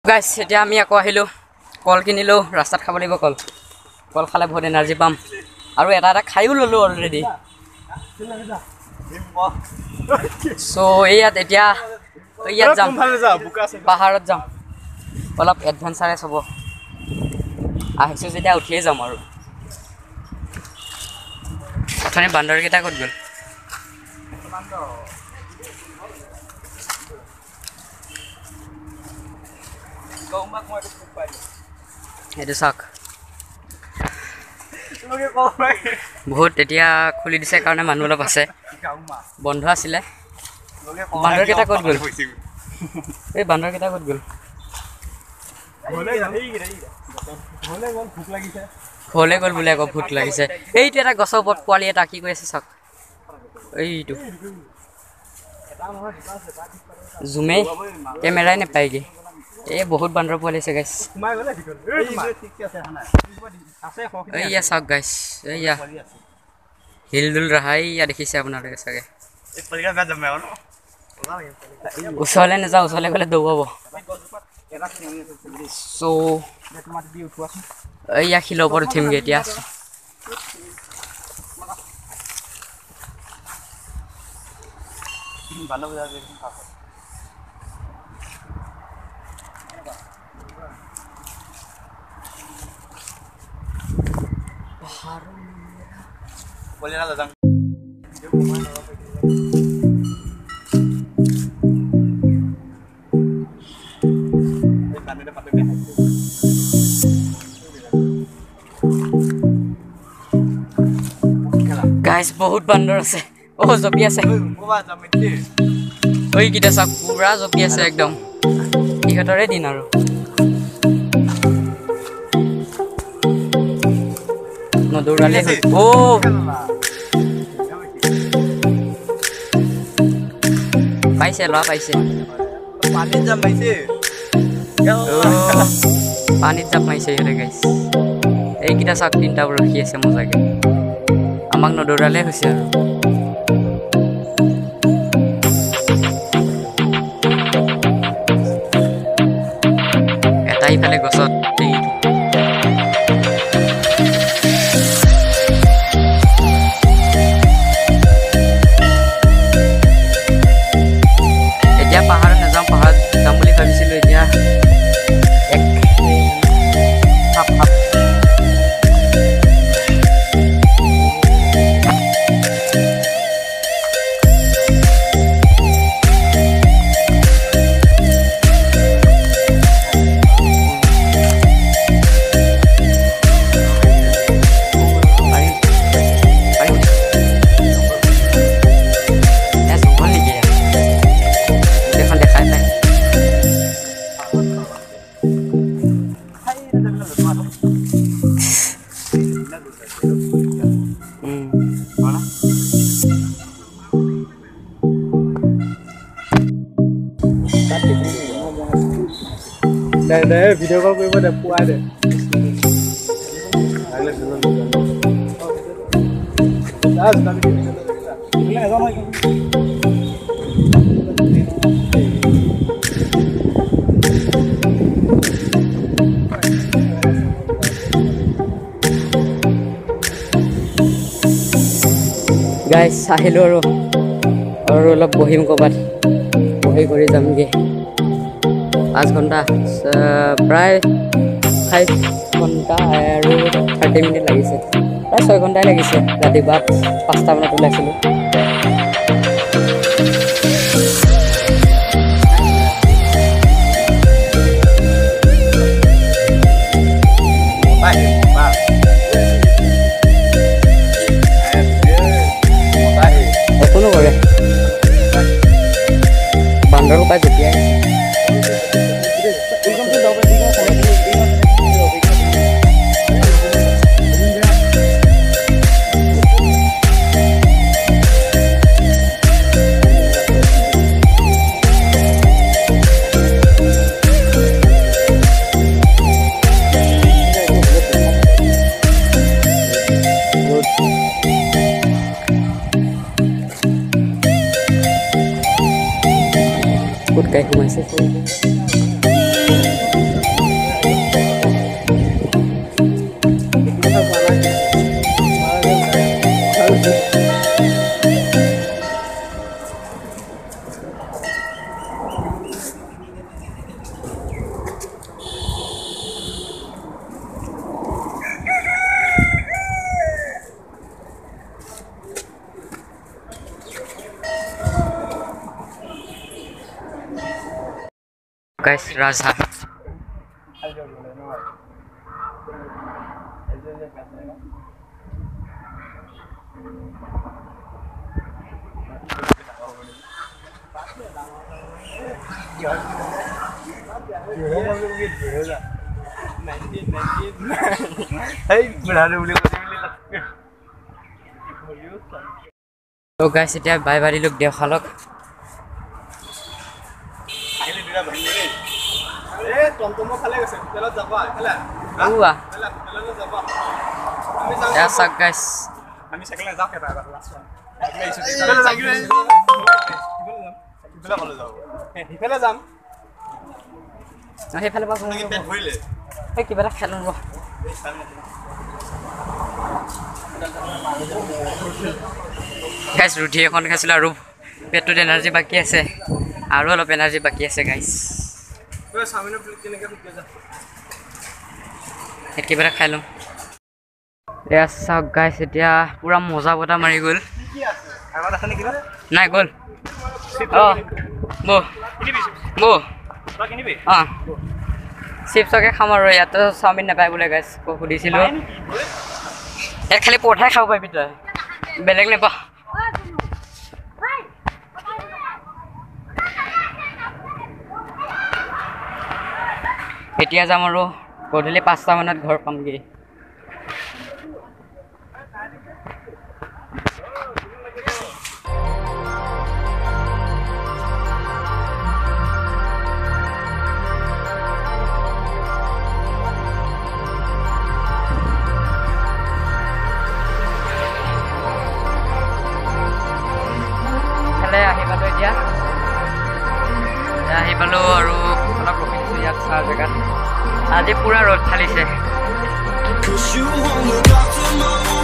গাইছ এতিয়া আমি আকৌ আহিলোঁ কল কিনিলোঁ ৰাস্তাত খাব লাগিব কল কল খালে বহুত এনাৰ্জি পাম আৰু এটা এটা খায়ো ল'লোঁ অলৰেডি চ' ইয়াত এতিয়া ইয়াত যাম পাহাৰত যাম অলপ এডভেঞ্চাৰেছ হ'ব আহিছোঁ যেতিয়া উঠিয়ে যাম আৰু অথনি বান্দৰকেইটা ক'ত গ'ল এইটো চাওক বহুত এতিয়া খুলি দিছে কাৰণে মানুহ অলপ আছে বন্ধ আছিলে বান্দৰকেইটা ক'ত গ'ল এই বান্দৰকেইটা ক'ত গ'ল ঘৰলৈ গ'ল বোলে আকৌ ভোক লাগিছে এইটো এটা গছৰ ওপৰত পোৱালি এটা কি কৈ আছে চাওক এইটো জুমেই কেমেৰাই নাপায়গৈ এই বহুত বান্দৰ পোৱালি আছে গাইছ এইয়া চাওক গাইছ এইয়া হিলদুল ৰাহাই ইয়া দেখিছে আপোনালোকে চাগে ওচৰলৈ নাযাওঁ ওচৰলৈ গ'লে দৌৰাব চ' এইয়া শিলৰ ওপৰত উঠিমগৈ এতিয়া গাইছ বহুত বান্দৰ আছে জপি আছে এইকেইটা চাওক পুৰা জপি আছে একদম ইহঁতৰে দিন আৰু নদৌৰালে পাইছে ল'ৰা পাইছে পানীত জাপ মাৰিছে ইহঁতে গাইছ এইকেইটা চাওক তিনিটা ৰখি আছে মজাকে আমাক নদৌৰালে হৈছে আৰু এটা ইফালে গছত এতিয়া পাহাৰত নাযাওঁ পাহাৰত যাম বুলি ভাবিছিলোঁ এতিয়া ভিডিঅ' কল কৰিব দে পুৱাই দে গাইছ আহিলোঁ আৰু অলপ বহিম ক'ৰবাত বহি কৰি যামগৈ 5 ঘণ্টা প্ৰায় 5 ঘণ্টা আৰু 30 মিনিট লাগিছে প্ৰায় 6 ঘণ্টাই লাগিছে ৰাতিপুৱা 5টা মানত ওলাইছিলোঁ একো নকৰে বান্দৰ সোপা জঁপিয়াই গাই সোমাইছে guys Raza so guys এতিয়া বাই বাড়ি লোক দেখালক টমটমো খালে গৈছে তেলত যাবা হেলা উৱা হেলা তেলত যাবা এয়া চাক গাইস আমি সাইকেলে যাও কেটা লাস্ট ওয়ান সাইকেলে লাগিলে কিবলা কলে যাও হিফালে যাম হেফালে পাছ কি পেট ভৰিলে এই কিবা খেলন ৰ গাইস ৰুটি এখন খাইছিল আৰু পেটত এনাৰ্জি বাকি আছে আৰু অলপ এনাৰ্জি বাকি আছে গাইস ওই সামনে প্লেট কেনেকে ফুটে যা একেবাৰে খাই লম এয়া চাওক গাইস এতিয়া পুৰা মজা বটা মাৰি গ'ল কি আছে আমাৰ আছে নেকি নাই গ'ল বো বো বা কিনিবি চিপছকে খাম আৰু ইয়াতে চাওমিন নাপায় বোলে গাইস সুধিছিলো ইয়াত খালি পঠাই খাব পাৰিবি তই বেলেগ নেপা এতিয়া যাম আৰু গধূলি 5টা মানত ঘৰ পামগে আহি পালো আৰু অলপ ৰখি দিছো ইয়াত চাহ জেগাত আজি পুৰা ৰ'দ ঢালিছে you